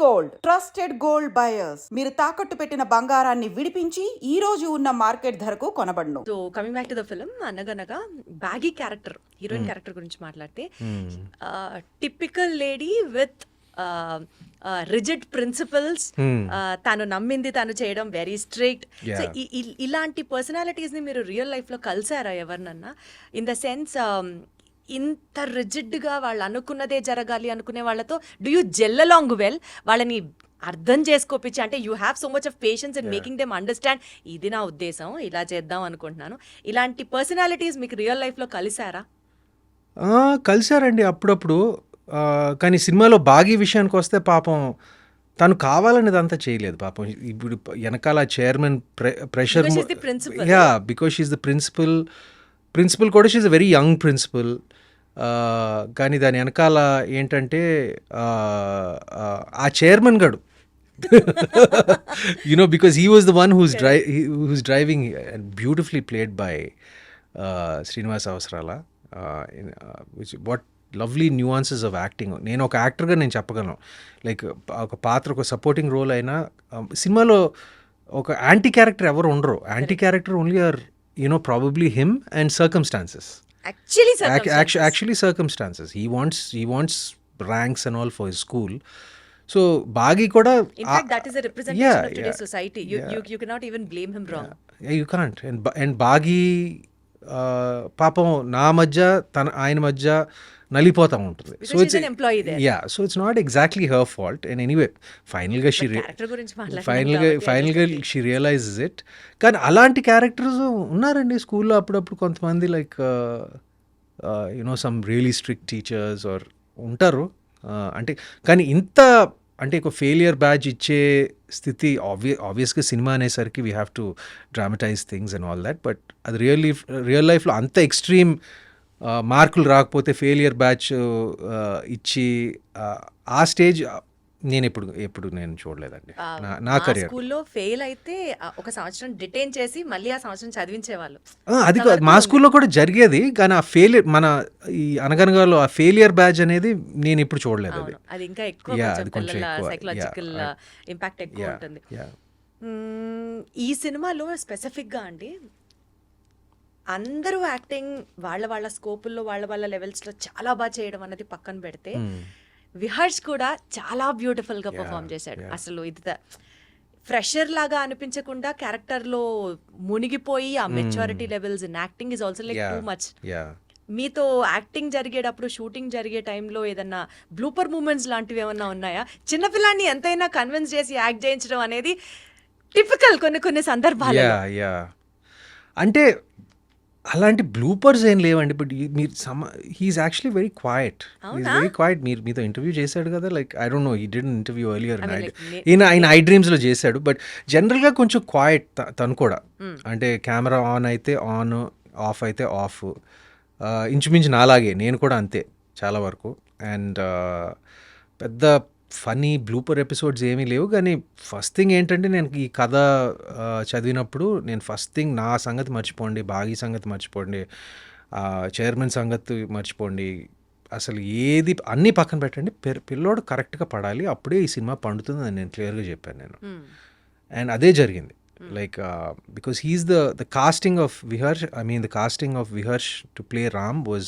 Gold trusted gold buyers. మీరు తాకట్టు పెట్టిన బంగారాన్ని విడిపించి ఈ రోజు ఉన్న మార్కెట్ ధరకు కొనబడును. So coming back to the film, Anaganaga బ్యాగీ క్యారెక్టర్, హీరోయిన్ క్యారెక్టర్ గురించి మాట్లాడితే, typical lady with rigid principles, తాను నమ్మింది తాను చేయడం, వెరీ స్ట్రిక్ట్. సో ఇలాంటి పర్సనాలిటీస్ ని మీరు రియల్ లైఫ్ లో కలిసారా ఎవరినన్నా? ఇన్ ద సెన్స్, ఇంత రిజిడ్గా వాళ్ళు అనుకున్నదే జరగాలి అనుకునే వాళ్ళతో do you gel along well? వాళ్ళని అర్థం చేసుకోపించి, అంటే you have so much of patience in making them understand, ఇది నా ఉద్దేశం, ఇలా చేద్దాం అనుకుంటున్నాను. ఇలాంటి పర్సనాలిటీస్ మీకు రియల్ లైఫ్లో కలిసారా? కలిసారండి అప్పుడప్పుడు. కానీ సినిమాలో బాగీ విషయానికి వస్తే పాపం తను కావాలనేది అంతా చేయలేదు పాపం. ఇప్పుడు వెనకాల chairman pressure, because she is the principal కూడా she is a very young principal. కానీ దాని వెనకాల ఏంటంటే ఆ చైర్మన్ గడు because he was the one who's driving, beautifully played by Srinivas Avasarala. What lovely nuances of acting. నేను ఒక యాక్టర్గా నేను చెప్పగలను, లైక్ ఒక పాత్ర, ఒక సపోర్టింగ్ రోల్ అయినా సినిమాలో ఒక యాంటీ క్యారెక్టర్ ఎవరు ఉండరు. Anti character only are probably him and circumstances. Actually circumstances. He wants ranks and all for his school. So Bagi koda, in fact, that is a representation of today's society. You cannot even blame him wrong. You can't. And Bagi papam na madhya ఆయన మధ్య నలిపోతా ఉంటుంది. So it's an employee there. Yeah, so it's not exactly her fault. And anyway, finally she realizes it. కానీ అలాంటి characters ఉన్నారండి స్కూల్లో అప్పుడప్పుడు కొంతమంది, like some really strict teachers are ఉంటారు. అంటే కానీ ఇంత అంటే ఒక ఫెయిలియర్ బ్యాచ్ ఇచ్చే స్థితి ఆబ్వియస్గా సినిమా అనేసరికి we have to dramatise things and all that. But అది రియల్ లైఫ్లో అంత ఎక్స్ట్రీమ్ మార్కులు రాకపోతే ఫెయిలియర్ బ్యాచ్ ఇచ్చి ఆ స్టేజ్ నేను ఎప్పుడు నేను చూడలేదండి నా కెరీర్. స్కూల్లో ఫెయిల్ అయితే ఒక సంవత్సరం డిటైన్ చేసి మళ్ళీ ఆ సంవత్సరం చదివించేవాళ్ళు. అది మా స్కూల్లో కూడా జరిగేది, కానీ ఆ ఫెయిలియర్ మన ఈ అనగనగాలో ఆ ఫెయిలియర్ బ్యాచ్ అనేది నేను ఇప్పుడు చూడలేదు. అది ఇంకా ఎక్కువ సైకలాజికల్ ఇంపాక్ట్ ఎక్కువ ఉంటుంది. ఈ సినిమాలో స్పెసిఫిక్గా అండి, అందరూ యాక్టింగ్ వాళ్ళ స్కోపుల్లో వాళ్ళ లెవెల్స్లో చాలా బాగా చేయడం అన్నది పక్కన పెడితే, విహర్ష్ కూడా చాలా బ్యూటిఫుల్గా పర్ఫామ్ చేశాడు. అసలు ఇది ఫ్రెషర్ లాగా అనిపించకుండా క్యారెక్టర్లో మునిగిపోయి ఆ maturity levels in acting is also like too much. మీతో యాక్టింగ్ జరిగేటప్పుడు, షూటింగ్ జరిగే టైంలో ఏదన్నా బ్లూపర్ మూమెంట్స్ లాంటివి ఏమన్నా ఉన్నాయా? చిన్నపిల్లాన్ని ఎంతైనా కన్విన్స్ చేసి యాక్ట్ చేయించడం అనేది టిపికల్ కొన్ని సందర్భాలు. అంటే అలాంటి బ్లూపర్స్ ఏం లేవండి. బట్ మీరు హీఈస్ యాక్చువల్లీ వెరీ క్వైట్. మీతో ఇంటర్వ్యూ చేశాడు కదా, like I don't know, he didn't interview earlier. ఆయన ఐ డ్రీమ్స్లో చేశాడు. బట్ జనరల్గా కొంచెం క్వైట్ తను కూడా. అంటే కెమెరా ఆన్ అయితే ఆన్, ఆఫ్ అయితే ఆఫ్. ఇంచుమించు నాలాగే నేను కూడా అంతే చాలా వరకు. అండ్ పెద్ద ఫన్నీ బ్లూపర్ ఎపిసోడ్స్ ఏమీ లేవు. కానీ ఫస్ట్ థింగ్ ఏంటంటే, నేను ఈ కథ చదివినప్పుడు నేను ఫస్ట్ థింగ్, నా సంగతి మర్చిపోండి, బాగీ సంగతి మర్చిపోండి, చైర్మన్ సంగతి మర్చిపోండి, అసలు ఏది అన్నీ పక్కన పెట్టండి, పిల్లోడు కరెక్ట్గా పడాలి, అప్పుడే ఈ సినిమా పండుతుంది అని నేను క్లియర్గా చెప్పాను నేను. అండ్ అదే జరిగింది. Like because he's the casting of Viharsh, the casting of Viharsh to play Ram was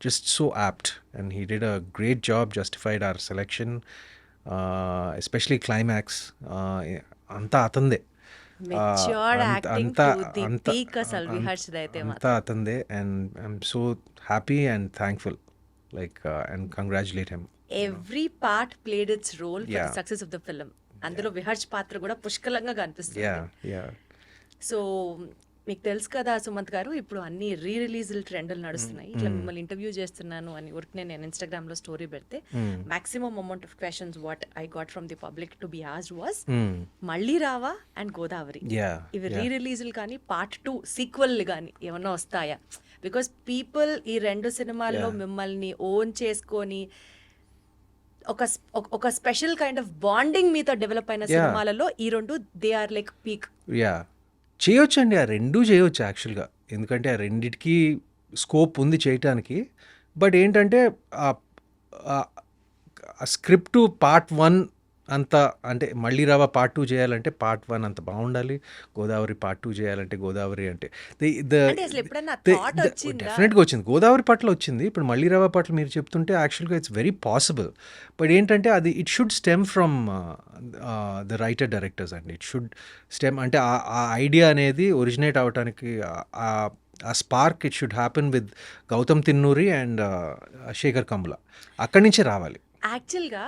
just so apt, and he did a great job, justified our selection, especially climax. Anta atande matured acting to the peak asal Viharsh daite anta atande, and I'm so happy and thankful, like and congratulate him. Every part played its role for the success of the film. అందులో విహర్ష్ పాత్ర కూడా పుష్కలంగా కనిపిస్తుంది. So మీకు తెలుసు కదా సుమంత్ గారు, ఇప్పుడు అన్ని రిలీజ్ల ట్రెండ్లు నడుస్తున్నాయి. ఇట్లా మిమ్మల్ని ఇంటర్వ్యూ చేస్తున్నాను అని ఊరికనే నేను ఇన్స్టాగ్రామ్లో స్టోరీ పెడితే, maximum amount of questions what I got from the public to be asked was మళ్ళీ రావా అండ్ గోదావరి. ఇవి రిలీజ్లు కానీ పార్ట్ 2 సీక్వెల్ కానీ ఏమన్నా వస్తాయా? బికాస్ పీపుల్ ఈ 2 సినిమాల్లో మిమ్మల్ని ఓన్ చేసుకొని ఒక స్పెషల్ కైండ్ ఆఫ్ బాండింగ్ మీతో డెవలప్ అయిన సినిమాలలో ఈ 2 దే ఆర్ లైక్ పీక్. చేయొచ్చు అండి, ఆ 2 చేయొచ్చు యాక్చువల్గా. ఎందుకంటే ఆ రెండిటికి స్కోప్ ఉంది చేయటానికి. బట్ ఏంటంటే ఆ స్క్రిప్ట్ పార్ట్ 1 అంత అంటే మళ్ళీ రావా పార్ట్ 2 చేయాలంటే పార్ట్ 1 అంత బాగుండాలి, గోదావరి పార్ట్ 2 చేయాలంటే గోదావరి అంటే అంటే అసలు ఎప్పుడైనా థాట్ వచ్చిందా? డెఫినెట్గా వచ్చింది. గోదావరి పట్ల వచ్చింది. ఇప్పుడు మళ్ళీ రావా పట్ల మీరు చెప్తుంటే యాక్చువల్గా ఇట్స్ వెరీ పాసిబుల్. బట్ ఏంటంటే అది it should stem from the writer directors అండి. ఇట్ షుడ్ స్టెమ్ అంటే ఆ ఐడియా అనేది ఒరిజినేట్ అవడానికి ఆ spark it should happen with Gautam Tinnanuri and Sekhar Kammula. అక్కడి నుంచే రావాలి. యాక్చువల్గా